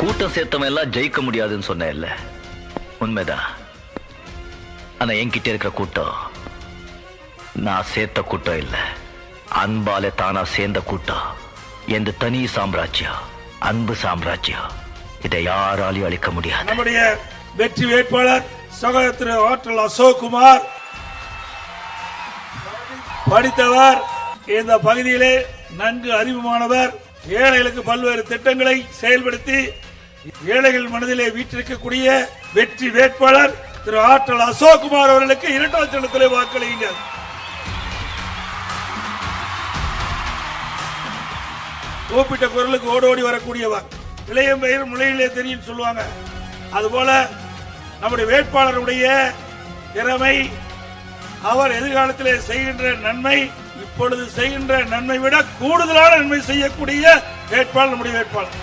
கூட்டம் சேர்த்தவன் எல்லாம் ஜெயிக்க முடியாதுன்னு சொன்ன இல்ல, உண்மைதான். ஆனா என்கிட்ட இருக்கிற கூட்டம் நான் சேர்த்த கூட்டம் இல்ல, அன்பால தானா சேர்ந்த கூட்டம். எந்த தனி சாம்ராஜ்யம், அன்பு சாம்ராஜ்யம். இதை யாராலையும் அழிக்க முடியாது. நம்முடைய வெற்றி வேட்பாளர் சகோதரர் திரு ஆற்றல் அசோக்குமார் படித்தவர், இந்த பகுதியிலே நன்கு அறிவுமானவர், ஏழைகளுக்கு பல்வேறு திட்டங்களை செயல்படுத்தி ஏழைகள் மனதிலே வீற்றிருக்கக்கூடிய வெற்றி வேட்பாளர் திரு ஆற்றல் அசோக்குமார் அவர்களுக்கு இரண்டாவது சின்னத்திலே வாக்களியுங்கள். கூப்பிட்ட குரலுக்கு ஓடோடி வரக்கூடியவர், இளையம் பெயர் முளையிலே தெரியும் சொல்லுவாங்க. அதுபோல நம்முடைய வேட்பாளருடைய திறமை, அவர் எதிர்காலத்திலே செய்கின்ற நன்மை, இப்பொழுது செய்கின்ற நன்மை விட கூடுதலான நன்மை செய்யக்கூடிய வேட்பாளர் நம்முடைய வேட்பாளர்.